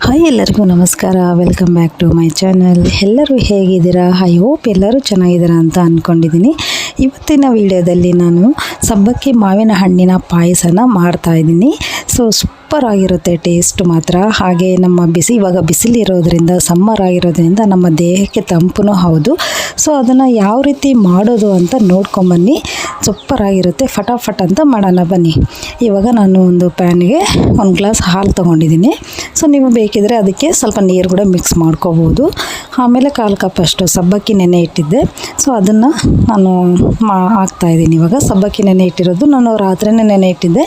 Hi ಎಲ್ಲರಿಗೂ ನಮಸ್ಕಾರ, welcome back to my channel. ಎಲ್ಲರೂ ಹೇಗಿದ್ದೀರಾ? ಐ ಹೋಪ್ ಎಲ್ಲರೂ ಚೆನ್ನಾಗಿದ್ದೀರಾ ಅಂತ ಅಂದ್ಕೊಂಡಿದ್ದೀನಿ. ಇವತ್ತಿನ ವಿಡಿಯೋದಲ್ಲಿ ನಾನು ಸಬ್ಬಕ್ಕಿ ಮಾವಿನ ಹಣ್ಣಿನ ಪಾಯಸನ ಮಾಡ್ತಾಯಿದ್ದೀನಿ. ಸೂಪರ್ ಆಗಿರುತ್ತೆ ಟೇಸ್ಟ್ ಮಾತ್ರ. ಹಾಗೆ ನಮ್ಮ ಇವಾಗ ಬಿಸಿಲಿರೋದ್ರಿಂದ, ಸಮ್ಮರ್ ಆಗಿರೋದ್ರಿಂದ ನಮ್ಮ ದೇಹಕ್ಕೆ ತಂಪು ಹೌದು. ಸೊ ಅದನ್ನು ಯಾವ ರೀತಿ ಮಾಡೋದು ಅಂತ ನೋಡ್ಕೊಂಬನ್ನಿ. ಸೂಪರ್ ಆಗಿರುತ್ತೆ. ಫಟಾಫಟ್ ಅಂತ ಮಾಡೋಣ ಬನ್ನಿ. ಇವಾಗ ನಾನು ಒಂದು ಪ್ಯಾನ್ಗೆ 1 ಗ್ಲಾಸ್ ಹಾಲು ತೊಗೊಂಡಿದ್ದೀನಿ. ಸೊ ನೀವು ಬೇಕಿದ್ರೆ ಅದಕ್ಕೆ ಸ್ವಲ್ಪ ನೀರು ಕೂಡ ಮಿಕ್ಸ್ ಮಾಡ್ಕೋಬೋದು. ಆಮೇಲೆ 1/4 ಕಪ್ ಅಷ್ಟು ಸಬ್ಬಕ್ಕಿ ನೆನೆ ಇಟ್ಟಿದ್ದೆ. ಸೊ ಅದನ್ನು ನಾನು ಹಾಕ್ತಾಯಿದ್ದೀನಿ. ಇವಾಗ ಸಬ್ಬಕ್ಕಿ ನೆನೆ ಇಟ್ಟಿರೋದು ನಾನು ರಾತ್ರಿನೇ ನೆನೆ ಇಟ್ಟಿದ್ದೆ.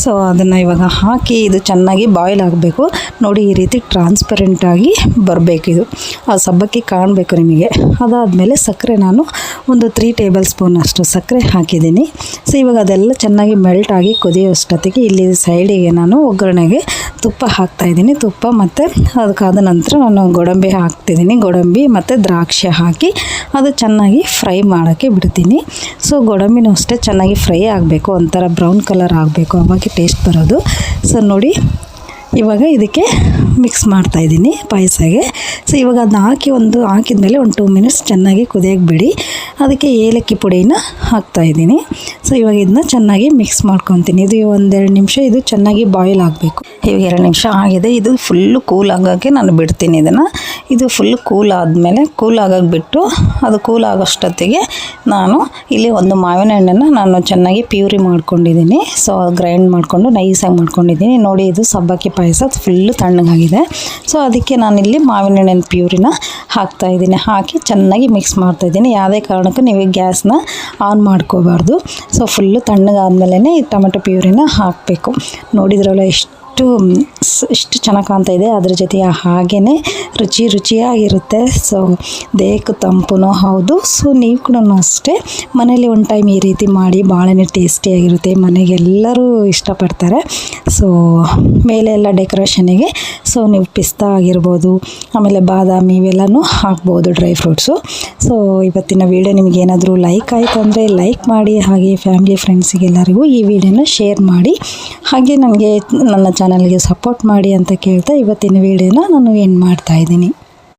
ಸೊ ಅದನ್ನು ಇವಾಗ ಹಾಕಿ ಇದು ಚೆನ್ನಾಗಿ ಬಾಯ್ಲ್ ಆಗಬೇಕು. ನೋಡಿ, ಈ ರೀತಿ ಟ್ರಾನ್ಸ್ಪರೆಂಟಾಗಿ ಬರಬೇಕು. ಇದು ಆ ಸಬ್ಬಕ್ಕಿ ಕಾಣಬೇಕು ನಿಮಗೆ. ಅದಾದಮೇಲೆ ಸಕ್ಕರೆ ನಾನು ಒಂದು 3 ಟೇಬಲ್ ಸ್ಪೂನ್ ಅಷ್ಟು ಸಕ್ಕರೆ ಹಾಕಿದ್ದೀನಿ. ಸೊ ಇವಾಗ ಅದೆಲ್ಲ ಚೆನ್ನಾಗಿ ಮೆಲ್ಟ್ ಆಗಿ ಕುದಿಯೋಷ್ಟೊತ್ತಿಗೆ ಇಲ್ಲಿ ಸೈಡಿಗೆ ನಾನು ಒಗ್ಗರಣೆಗೆ ತುಪ್ಪ ಹಾಕ್ತಾಯಿದ್ದೀನಿ. ತುಪ್ಪ ಮತ್ತು ಅದಕ್ಕಾದ ನಂತರ ನಾನು ಗೋಡಂಬಿ ಹಾಕ್ತಿದ್ದೀನಿ. ಗೋಡಂಬಿ ಮತ್ತು ದ್ರಾಕ್ಷಿ ಹಾಕಿ ಅದು ಚೆನ್ನಾಗಿ ಫ್ರೈ ಮಾಡೋಕ್ಕೆ ಬಿಡ್ತೀನಿ. ಸೊ ಗೋಡಂಬಿನೂ ಅಷ್ಟೇ ಚೆನ್ನಾಗಿ ಫ್ರೈ ಆಗಬೇಕು, ಒಂಥರ ಬ್ರೌನ್ ಕಲರ್ ಆಗಬೇಕು, ಅವಾಗ ಟೇಸ್ಟ್ ಬರೋದು. ಸೊ ನೋಡಿ, ಇವಾಗ ಇದಕ್ಕೆ ಮಿಕ್ಸ್ ಮಾಡ್ತಾಯಿದ್ದೀನಿ ಪಾಯಸಗೆ. ಸೊ ಇವಾಗ ಅದನ್ನ ಹಾಕಿದ್ಮೇಲೆ ಒಂದು 2 ಮಿನಿಟ್ಸ್ ಚೆನ್ನಾಗಿ ಕುದಿಯೋಕ್ಕೆ ಬಿಡಿ. ಅದಕ್ಕೆ ಏಲಕ್ಕಿ ಪುಡಿನ ಹಾಕ್ತಾಯಿದ್ದೀನಿ. ಸೊ ಇವಾಗ ಇದನ್ನ ಚೆನ್ನಾಗಿ ಮಿಕ್ಸ್ ಮಾಡ್ಕೊತೀನಿ. ಇದು 1-2 ನಿಮಿಷ ಇದು ಚೆನ್ನಾಗಿ ಬಾಯ್ಲ್ ಆಗಬೇಕು. ಇವಾಗ 2 ನಿಮಿಷ ಆಗಿದೆ. ಇದು ಫುಲ್ಲು ಕೂಲ್ ಆಗೋಕ್ಕೆ ನಾನು ಬಿಡ್ತೀನಿ ಇದನ್ನು. ಇದು ಫುಲ್ ಕೂಲ್ ಆದಮೇಲೆ ಕೂಲ್ ಆಗೋಕ್ಕೆ ಬಿಟ್ಟು ಅದು ಕೂಲ್ ಆಗೋಷ್ಟೊತ್ತಿಗೆ ನಾನು ಇಲ್ಲಿ ಒಂದು ಮಾವಿನ ಹಣ್ಣನ್ನು ನಾನು ಚೆನ್ನಾಗಿ ಪ್ಯೂರಿ ಮಾಡ್ಕೊಂಡಿದ್ದೀನಿ. ಸೊ ಗ್ರೈಂಡ್ ಮಾಡಿಕೊಂಡು ನೈಸಾಗಿ ಮಾಡ್ಕೊಂಡಿದ್ದೀನಿ. ನೋಡಿ, ಇದು ಸಬ್ಬಕ್ಕಿ ಪಾಯಸ ಫುಲ್ಲು ತಣ್ಣಗಾಗಿದೆ. ಸೊ ಅದಕ್ಕೆ ನಾನಿಲ್ಲಿ ಮಾವಿನ ಹಣ್ಣಿನ ಪ್ಯೂರಿನ ಹಾಕ್ತಾಯಿದ್ದೀನಿ. ಹಾಕಿ ಚೆನ್ನಾಗಿ ಮಿಕ್ಸ್ ಮಾಡ್ತಾಯಿದ್ದೀನಿ. ಯಾವುದೇ ಕಾರಣಕ್ಕೂ ನೀವು ಗ್ಯಾಸ್ನ ಆನ್ ಮಾಡ್ಕೋಬಾರ್ದು. ಸೊ ಫುಲ್ಲು ತಣ್ಣಗಾದ್ಮೇಲೆ ಈ ಟೊಮೆಟೊ ಪ್ಯೂರಿನ ಹಾಕಬೇಕು. ನೋಡಿದ್ರಲ್ಲ ಎಷ್ಟು ಚೆನ್ನಾಗಿ ಕಾಣ್ತಾ ಇದೆ. ಅದ್ರ ಜೊತೆ ಹಾಗೇ ರುಚಿಯಾಗಿರುತ್ತೆ. ಸೊ ದೇಹಕ್ಕೆ ತಂಪು ಹೌದು. ಸೊ ನೀವು ಕೂಡ ಅಷ್ಟೇ ಮನೇಲಿ ಒಂದು ಟೈಮ್ ಈ ರೀತಿ ಮಾಡಿ, ಭಾಳನೇ ಟೇಸ್ಟಿಯಾಗಿರುತ್ತೆ. ಮನೆಗೆಲ್ಲರೂ ಇಷ್ಟಪಡ್ತಾರೆ. ಸೊ ಮೇಲೆಲ್ಲ ಡೆಕೋರೇಷನಿಗೆ ಸೊ ನೀವು ಪಿಸ್ತಾ ಆಗಿರ್ಬೋದು, ಆಮೇಲೆ ಬಾದಾಮಿ ಇವೆಲ್ಲನೂ ಹಾಕ್ಬೋದು, ಡ್ರೈ ಫ್ರೂಟ್ಸು. ಸೊ ಇವತ್ತಿನ ವಿಡಿಯೋ ನಿಮಗೇನಾದರೂ ಲೈಕ್ ಆಯಿತು ಅಂದರೆ ಲೈಕ್ ಮಾಡಿ. ಹಾಗೆ ಫ್ಯಾಮಿಲಿ ಫ್ರೆಂಡ್ಸಿಗೆಲ್ಲರಿಗೂ ಈ ವಿಡಿಯೋನ ಶೇರ್ ಮಾಡಿ. ಹಾಗೆ ನನಗೆ ನನ್ನ ಚಾನಲ್ಗೆ ಸಪೋರ್ಟ್ ಮಾಡಿ ಅಂತ ಕೇಳ್ತಾ ಇವತ್ತಿನ ವಿಡಿಯೋನ ನಾನು ಎಂಡ್ ಮಾಡ್ತಾಯಿದ್ದೀನಿ.